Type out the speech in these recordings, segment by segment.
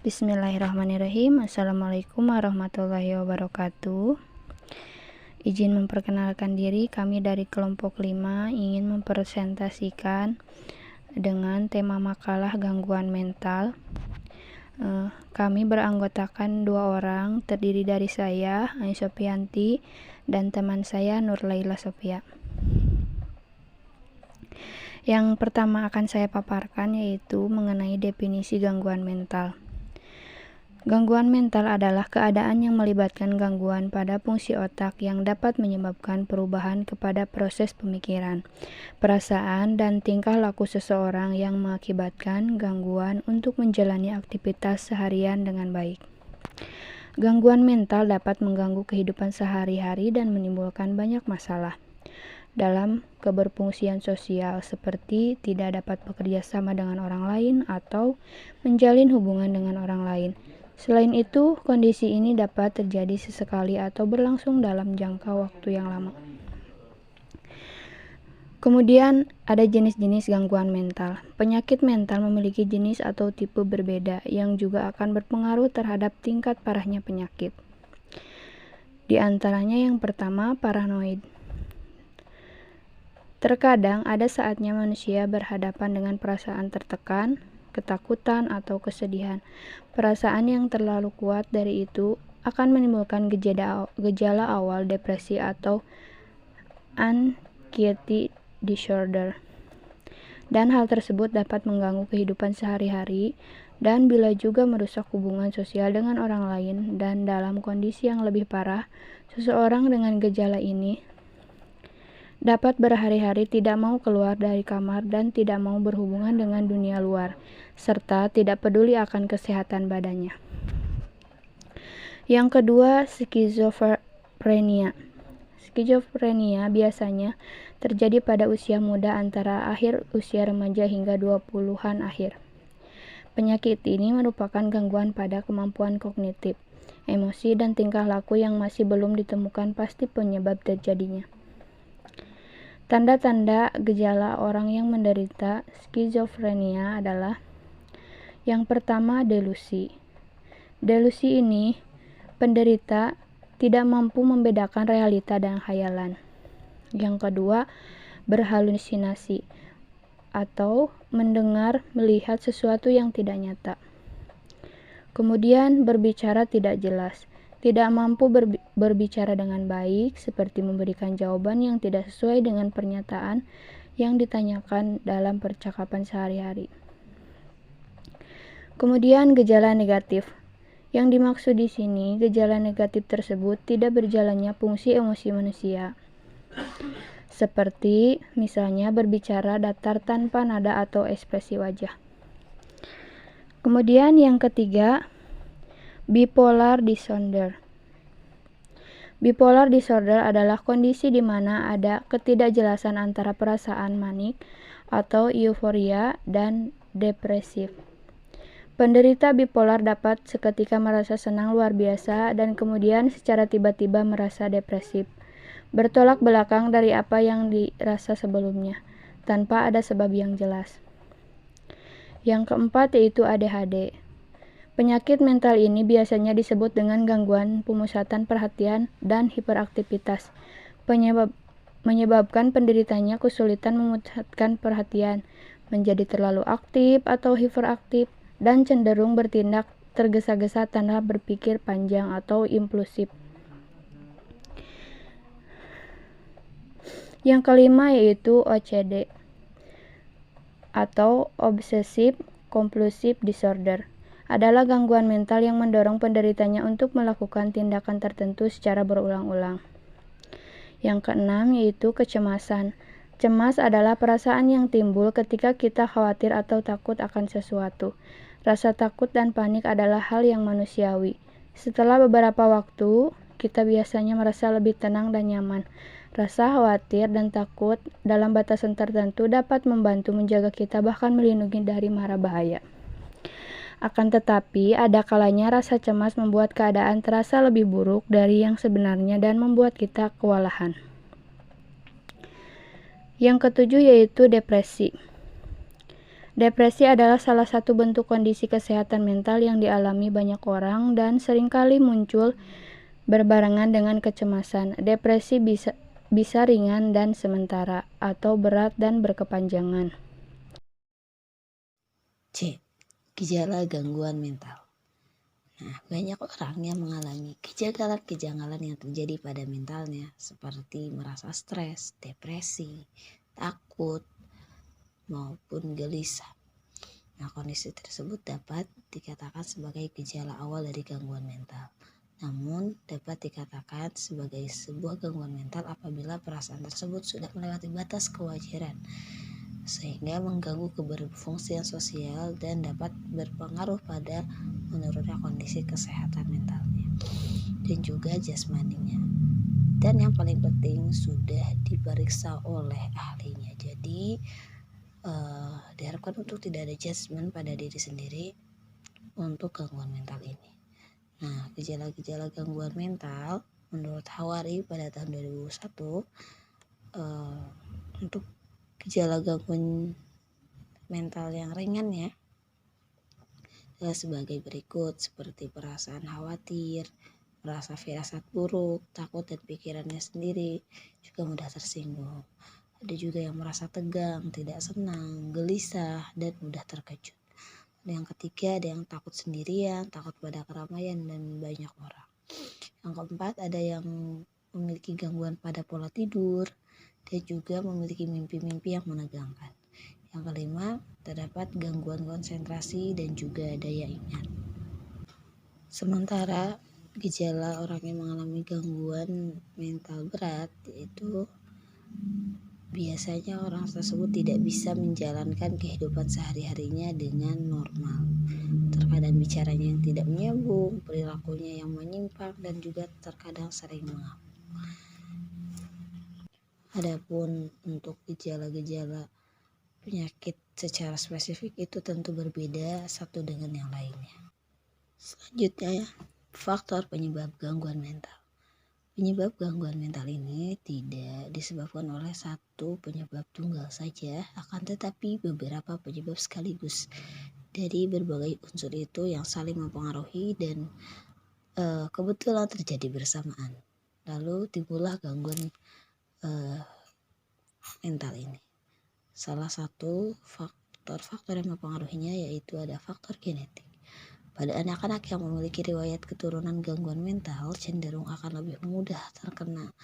Bismillahirrahmanirrahim. Assalamualaikum warahmatullahi wabarakatuh. Izin memperkenalkan diri, kami dari kelompok 5 ingin mempresentasikan dengan tema makalah gangguan mental. Kami beranggotakan 2 orang, terdiri dari saya, Ai Sofianti, dan teman saya, Nur Laila Sofia. Yang pertama akan saya paparkan yaitu mengenai definisi gangguan mental. Gangguan mental adalah keadaan yang melibatkan gangguan pada fungsi otak yang dapat menyebabkan perubahan kepada proses pemikiran, perasaan, dan tingkah laku seseorang yang mengakibatkan gangguan untuk menjalani aktivitas seharian dengan baik. Gangguan mental dapat mengganggu kehidupan sehari-hari dan menimbulkan banyak masalah dalam keberfungsian sosial, seperti tidak dapat bekerja sama dengan orang lain atau menjalin hubungan dengan orang lain. Selain itu, kondisi ini dapat terjadi sesekali atau berlangsung dalam jangka waktu yang lama. Kemudian, ada jenis-jenis gangguan mental. Penyakit mental memiliki jenis atau tipe berbeda yang juga akan berpengaruh terhadap tingkat parahnya penyakit. Di antaranya yang pertama, paranoid. Terkadang ada saatnya manusia berhadapan dengan perasaan tertekan, ketakutan, atau kesedihan. Perasaan yang terlalu kuat dari itu akan menimbulkan gejala awal depresi atau anxiety disorder. Dan hal tersebut dapat mengganggu kehidupan sehari-hari dan bila juga merusak hubungan sosial dengan orang lain. Dan dalam kondisi yang lebih parah, seseorang dengan gejala ini dapat berhari-hari tidak mau keluar dari kamar dan tidak mau berhubungan dengan dunia luar, serta tidak peduli akan kesehatan badannya. Yang kedua, skizofrenia. Skizofrenia biasanya terjadi pada usia muda antara akhir usia remaja hingga 20-an akhir. Penyakit ini merupakan gangguan pada kemampuan kognitif, emosi, dan tingkah laku yang masih belum ditemukan pasti penyebab terjadinya. Tanda-tanda gejala orang yang menderita skizofrenia adalah yang pertama, delusi. Delusi ini penderita tidak mampu membedakan realita dan khayalan. Yang kedua, berhalusinasi atau mendengar, melihat sesuatu yang tidak nyata. Kemudian, berbicara tidak jelas. Tidak mampu berbicara dengan baik, seperti memberikan jawaban yang tidak sesuai dengan pernyataan yang ditanyakan dalam percakapan sehari-hari. Kemudian gejala negatif. Yang dimaksud di sini, gejala negatif tersebut tidak berjalannya fungsi emosi manusia. Seperti misalnya berbicara datar tanpa nada atau ekspresi wajah. Kemudian yang ketiga, bipolar disorder. Bipolar disorder adalah kondisi di mana ada ketidakjelasan antara perasaan manik atau euforia dan depresif. Penderita bipolar dapat seketika merasa senang luar biasa dan kemudian secara tiba-tiba merasa depresif, bertolak belakang dari apa yang dirasa sebelumnya, tanpa ada sebab yang jelas. Yang keempat yaitu ADHD. Penyakit mental ini biasanya disebut dengan gangguan pemusatan perhatian dan hiperaktivitas. Menyebabkan penderitanya kesulitan memusatkan perhatian, menjadi terlalu aktif atau hiperaktif, dan cenderung bertindak tergesa-gesa tanpa berpikir panjang atau impulsif. Yang kelima yaitu OCD atau Obsessive Compulsive Disorder. Adalah gangguan mental yang mendorong penderitanya untuk melakukan tindakan tertentu secara berulang-ulang. Yang keenam yaitu kecemasan. Cemas adalah perasaan yang timbul ketika kita khawatir atau takut akan sesuatu. Rasa takut dan panik adalah hal yang manusiawi. Setelah beberapa waktu, kita biasanya merasa lebih tenang dan nyaman. Rasa khawatir dan takut dalam batasan tertentu dapat membantu menjaga kita, bahkan melindungi dari mara bahaya. Akan tetapi, ada kalanya rasa cemas membuat keadaan terasa lebih buruk dari yang sebenarnya dan membuat kita kewalahan. Yang ketujuh yaitu depresi. Depresi adalah salah satu bentuk kondisi kesehatan mental yang dialami banyak orang dan seringkali muncul berbarengan dengan kecemasan. Depresi bisa ringan dan sementara, atau berat dan berkepanjangan. C. Gejala gangguan mental. Nah, banyak orang yang mengalami kejanggalan-kejanggalan yang terjadi pada mentalnya, seperti merasa stres, depresi, takut, maupun gelisah. Nah, kondisi tersebut dapat dikatakan sebagai gejala awal dari gangguan mental. Namun, dapat dikatakan sebagai sebuah gangguan mental apabila perasaan tersebut sudah melewati batas kewajaran, sehingga mengganggu keberfungsian sosial dan dapat berpengaruh pada menurunnya kondisi kesehatan mentalnya dan juga jasmaninya. Dan yang paling penting sudah diperiksa oleh ahlinya. Jadi diharapkan untuk tidak ada judgement pada diri sendiri untuk gangguan mental ini. Nah, gejala-gejala gangguan mental menurut Hawari pada tahun 2001, untuk gejala gangguan mental yang ringan ya, sebagai berikut, seperti perasaan khawatir, merasa firasat buruk, takut dan pikirannya sendiri, juga mudah tersinggung. Ada juga yang merasa tegang, tidak senang, gelisah, dan mudah terkejut. Yang ketiga, ada yang takut sendirian, takut pada keramaian dan banyak orang. Yang keempat, ada yang memiliki gangguan pada pola tidur dan juga memiliki mimpi-mimpi yang menegangkan. Yang kelima, terdapat gangguan konsentrasi dan juga daya ingat. Sementara gejala orang yang mengalami gangguan mental berat yaitu biasanya orang tersebut tidak bisa menjalankan kehidupan sehari-harinya dengan normal. Terkadang bicaranya yang tidak menyambung, perilakunya yang menyimpang, dan juga terkadang sering mengamuk. Adapun untuk gejala-gejala penyakit secara spesifik itu tentu berbeda satu dengan yang lainnya. Selanjutnya, faktor penyebab gangguan mental. Penyebab gangguan mental ini tidak disebabkan oleh satu penyebab tunggal saja, akan tetapi beberapa penyebab sekaligus dari berbagai unsur itu yang saling mempengaruhi dan kebetulan terjadi bersamaan. Lalu timbullah gangguan mental ini. Salah satu faktor-faktor yang mempengaruhinya yaitu ada faktor genetik. Pada anak-anak yang memiliki riwayat keturunan gangguan mental cenderung akan lebih mudah terkena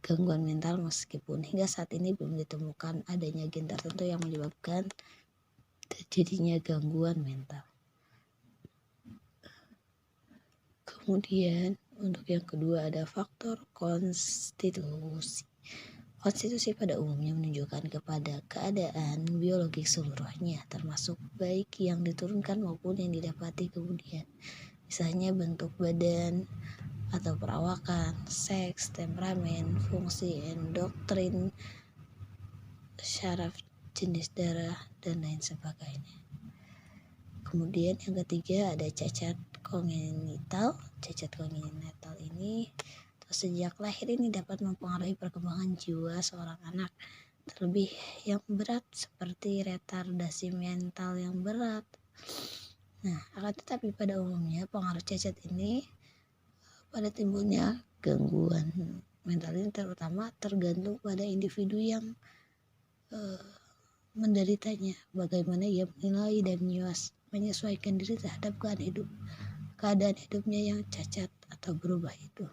gangguan mental meskipun hingga saat ini belum ditemukan adanya gen tertentu yang menyebabkan terjadinya gangguan mental. Kemudian untuk yang kedua ada faktor konstitusi. Konstitusi pada umumnya menunjukkan kepada keadaan biologik seluruhnya, termasuk baik yang diturunkan maupun yang didapati kemudian. Misalnya bentuk badan atau perawakan, seks, temperamen, fungsi endokrin, syaraf, jenis darah, dan lain sebagainya. Kemudian yang ketiga ada cacat kongenital. Cacat kongenital ini sejak lahir ini dapat mempengaruhi perkembangan jiwa seorang anak, terlebih yang berat seperti retardasi mental yang berat. Nah, akan tetapi pada umumnya pengaruh cacat ini pada timbulnya gangguan mental ini terutama tergantung pada individu yang menderitanya, bagaimana ia menilai dan menyesuaikan diri terhadap keadaan hidupnya yang cacat atau berubah itu.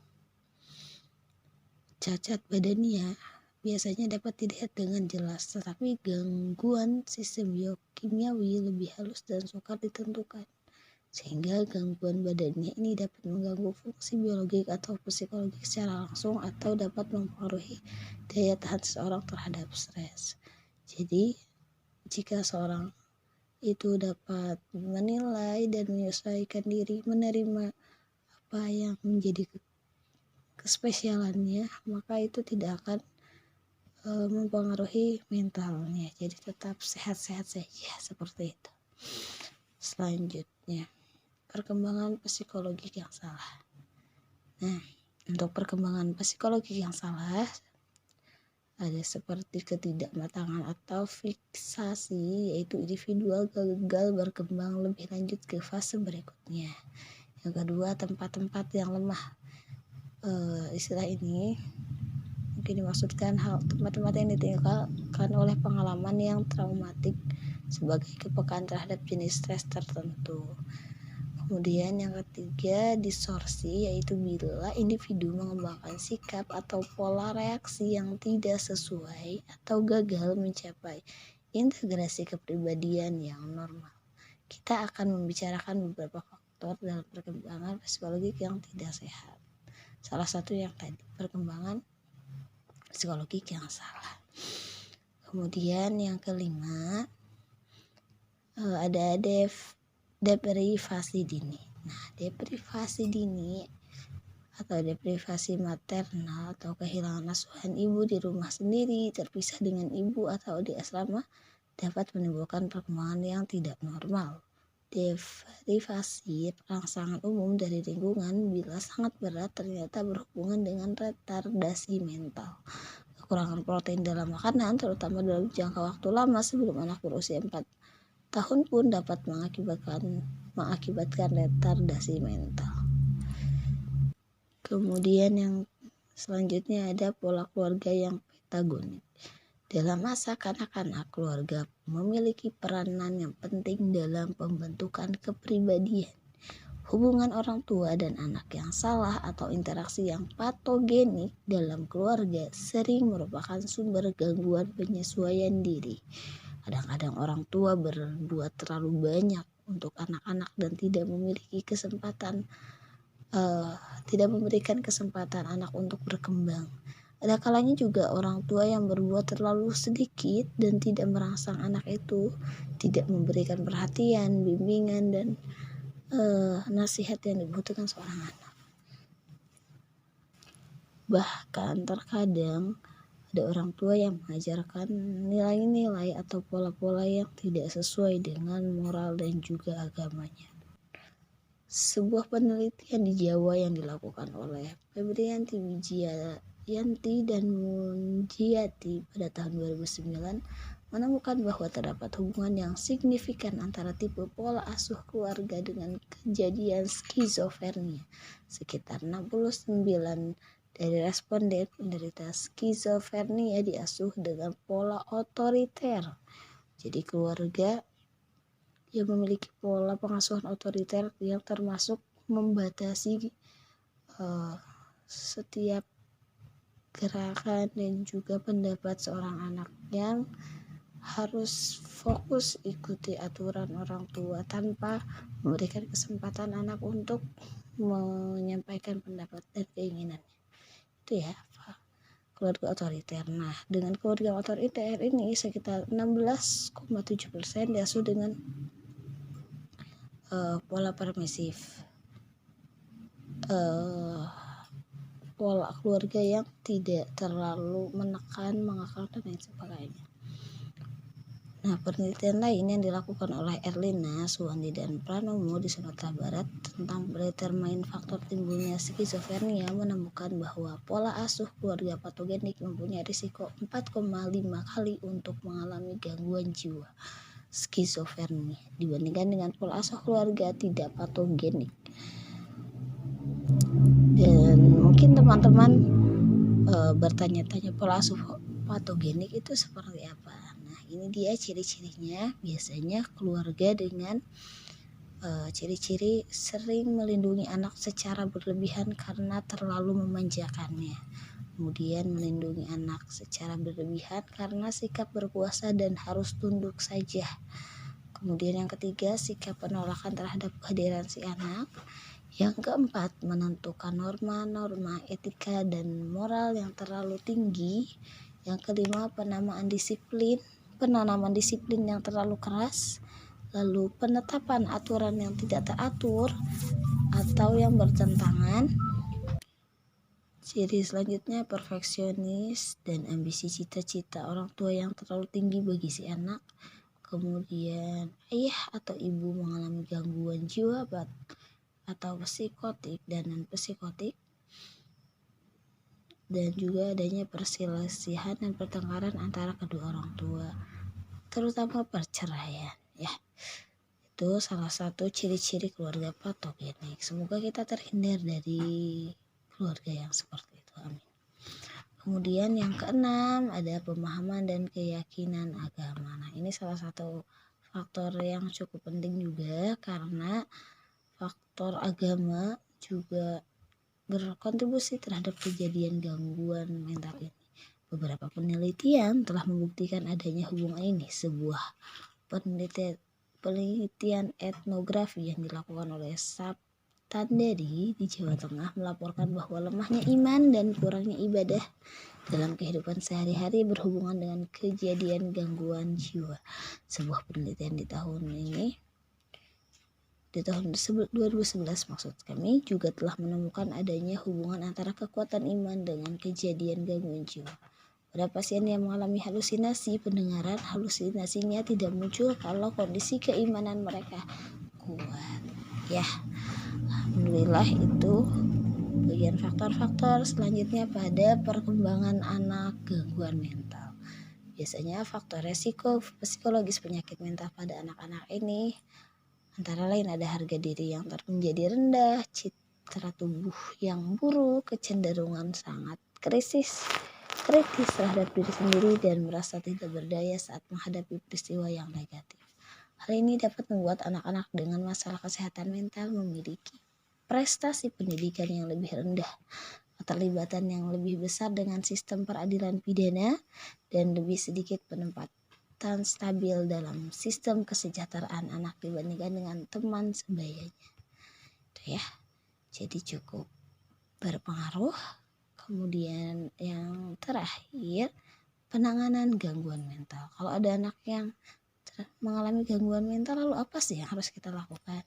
Cacat badannya biasanya dapat dilihat dengan jelas, tetapi gangguan sistem biokimiawi lebih halus dan sukar ditentukan, sehingga gangguan badannya ini dapat mengganggu fungsi biologik atau psikologik secara langsung atau dapat mempengaruhi daya tahan seseorang terhadap stres. Jadi, jika seorang itu dapat menilai dan menyesuaikan diri, menerima apa yang menjadi kespesialannya, maka itu tidak akan mempengaruhi mentalnya. Jadi tetap sehat-sehat saja seperti itu. Selanjutnya, perkembangan psikologis yang salah. Nah, untuk perkembangan psikologis yang salah Ada seperti ketidakmatangan atau fiksasi, yaitu individual gagal berkembang lebih lanjut ke fase berikutnya. Yang kedua, tempat-tempat yang lemah. Istilah ini mungkin dimaksudkan tempat-tempat yang ditinggalkan oleh pengalaman yang traumatik sebagai kepekaan terhadap jenis stres tertentu. Kemudian yang ketiga, distorsi, yaitu bila individu mengembangkan sikap atau pola reaksi yang tidak sesuai atau gagal mencapai integrasi kepribadian yang normal. Kita akan membicarakan beberapa faktor dalam perkembangan psikologik yang tidak sehat. Salah satu yang tadi, perkembangan psikologik yang salah. Kemudian yang kelima, ada deprivasi dini. Nah, deprivasi dini atau deprivasi maternal atau kehilangan asuhan ibu di rumah sendiri, terpisah dengan ibu atau di asrama dapat menimbulkan perkembangan yang tidak normal. Deprivasi rangsangan umum dari lingkungan bila sangat berat ternyata berhubungan dengan retardasi mental. Kekurangan protein dalam makanan, terutama dalam jangka waktu lama sebelum anak berusia 4 tahun pun dapat mengakibatkan retardasi mental. Kemudian yang selanjutnya ada pola keluarga yang pentagonik. Dalam masa kanak-kanak, keluarga memiliki peranan yang penting dalam pembentukan kepribadian. Hubungan orang tua dan anak yang salah atau interaksi yang patogenik dalam keluarga sering merupakan sumber gangguan penyesuaian diri. Kadang-kadang orang tua berbuat terlalu banyak untuk anak-anak dan tidak memberikan kesempatan anak untuk berkembang. Ada kalanya juga orang tua yang berbuat terlalu sedikit dan tidak merangsang anak itu, tidak memberikan perhatian, bimbingan, dan nasihat yang dibutuhkan seorang anak. Bahkan terkadang ada orang tua yang mengajarkan nilai-nilai atau pola-pola yang tidak sesuai dengan moral dan juga agamanya. Sebuah penelitian di Jawa yang dilakukan oleh Febrianti Wijayanti dan Munjiati pada tahun 2009 menemukan bahwa terdapat hubungan yang signifikan antara tipe pola asuh keluarga dengan kejadian skizofrenia. Sekitar 69 dari responden penderita skizofrenia diasuh dengan pola otoriter. Jadi keluarga yang memiliki pola pengasuhan otoriter yang termasuk membatasi setiap gerakan dan juga pendapat seorang anak yang harus fokus ikuti aturan orang tua tanpa memberikan kesempatan anak untuk menyampaikan pendapat dan keinginannya. Itu ya, keluarga otoriter. Nah, dengan keluarga otoriter ini sekitar 16,7% diasuh dengan pola permisif, pola keluarga yang tidak terlalu menekan, mengekang, dan lain sebagainya. Nah, penelitian lain yang dilakukan oleh Erlina, Suwandi, dan Pranomo di Sumatera Barat tentang determain faktor timbulnya skizofrenia menemukan bahwa pola asuh keluarga patogenik mempunyai risiko 4,5 kali untuk mengalami gangguan jiwa skizofrenia dibandingkan dengan pola asuh keluarga tidak patogenik. Dan mungkin teman-teman bertanya-tanya pola asuh patogenik itu seperti apa. Nah, ini dia ciri-cirinya. Biasanya keluarga dengan ciri-ciri sering melindungi anak secara berlebihan karena terlalu memanjakannya. Kemudian melindungi anak secara berlebihan karena sikap berkuasa dan harus tunduk saja. Kemudian yang ketiga, sikap penolakan terhadap kehadiran si anak. Yang keempat, menentukan norma-norma etika dan moral yang terlalu tinggi. Yang kelima, penanaman disiplin yang terlalu keras. Lalu penetapan aturan yang tidak teratur atau yang bertentangan. Ciri selanjutnya, perfeksionis dan ambisi cita-cita orang tua yang terlalu tinggi bagi si anak. Kemudian ayah atau ibu mengalami gangguan jiwa atau psikotik dan non-psikotik. dan juga adanya perselisihan dan pertengkaran antara kedua orang tua, terutama perceraian ya. Itu salah satu ciri-ciri keluarga patogenik. Semoga kita terhindar dari keluarga yang seperti itu, amin. Kemudian yang keenam ada pemahaman dan keyakinan agama. Nah, ini salah satu faktor yang cukup penting juga, karena faktor agama juga berkontribusi terhadap kejadian gangguan mental ini. Beberapa penelitian telah membuktikan adanya hubungan ini. Sebuah penelitian etnografi yang dilakukan oleh Tandedi di Jawa Tengah melaporkan bahwa lemahnya iman dan kurangnya ibadah dalam kehidupan sehari-hari berhubungan dengan kejadian gangguan jiwa. Sebuah penelitian di tahun 2011 maksud kami juga telah menemukan adanya hubungan antara kekuatan iman dengan kejadian gangguan jiwa. Pada pasien yang mengalami halusinasi pendengaran, halusinasinya tidak muncul kalau kondisi keimanan mereka kuat. Ya, alhamdulillah itu bagian faktor-faktor selanjutnya pada perkembangan anak gangguan mental. Biasanya faktor resiko psikologis penyakit mental pada anak-anak ini antara lain ada harga diri yang menjadi rendah, citra tubuh yang buruk, kecenderungan sangat kritis terhadap diri sendiri, dan merasa tidak berdaya saat menghadapi peristiwa yang negatif. Hal ini dapat membuat anak-anak dengan masalah kesehatan mental memiliki prestasi pendidikan yang lebih rendah, keterlibatan yang lebih besar dengan sistem peradilan pidana, dan lebih sedikit penempatan stabil dalam sistem kesejahteraan anak dibandingkan dengan teman sebayanya. Itu ya, jadi cukup berpengaruh. Kemudian yang terakhir, penanganan gangguan mental. Kalau ada anak yang mengalami gangguan mental, lalu apa sih yang harus kita lakukan?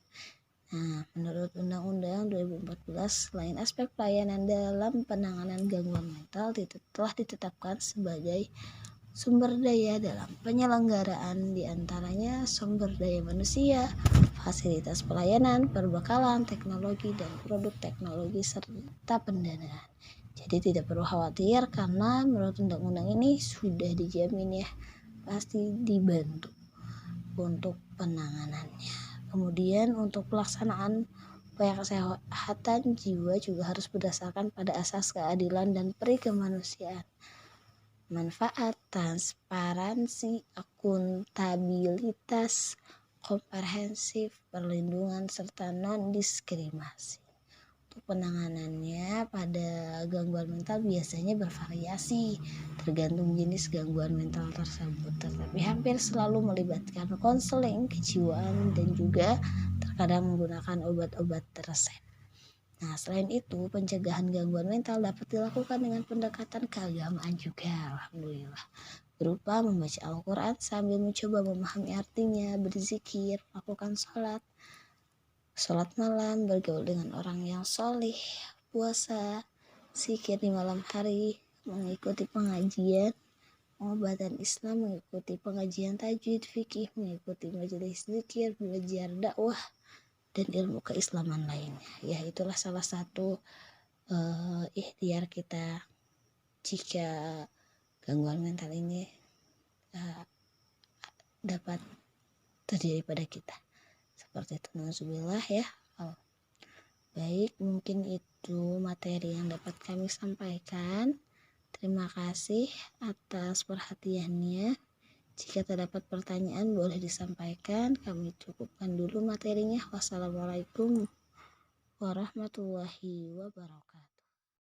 Nah, menurut Undang-Undang 2014, selain aspek pelayanan dalam penanganan gangguan mental telah ditetapkan sebagai sumber daya dalam penyelenggaraan, diantaranya sumber daya manusia, fasilitas pelayanan, perbekalan, teknologi, dan produk teknologi, serta pendanaan. Jadi tidak perlu khawatir, karena menurut undang-undang ini sudah dijamin ya, pasti dibantu untuk penanganannya. Kemudian untuk pelaksanaan upaya kesehatan jiwa juga harus berdasarkan pada asas keadilan dan peri kemanusiaan. Manfaat, transparansi, akuntabilitas, komprehensif, perlindungan, serta non-diskriminasi. Untuk penanganannya pada gangguan mental biasanya bervariasi tergantung jenis gangguan mental tersebut, tetapi hampir selalu melibatkan konseling kejiwaan dan juga terkadang menggunakan obat-obat resep. Nah, selain itu, pencegahan gangguan mental dapat dilakukan dengan pendekatan keagamaan juga, alhamdulillah. Berupa membaca Al-Quran sambil mencoba memahami artinya, berzikir, melakukan sholat malam, bergaul dengan orang yang solih, puasa, zikir di malam hari, mengikuti pengajian, pengobatan Islam, mengikuti pengajian tajwid, fikih, mengikuti majelis zikir, belajar dakwah, dan ilmu keislaman lainnya. Ya, itulah salah satu ikhtiar kita jika gangguan mental ini dapat terjadi pada kita. Seperti itu, nauzubillah ya. Baik, mungkin itu materi yang dapat kami sampaikan. Terima kasih atas perhatiannya. Jika terdapat pertanyaan boleh disampaikan. Kami cukupkan dulu materinya. Wassalamualaikum warahmatullahi wabarakatuh.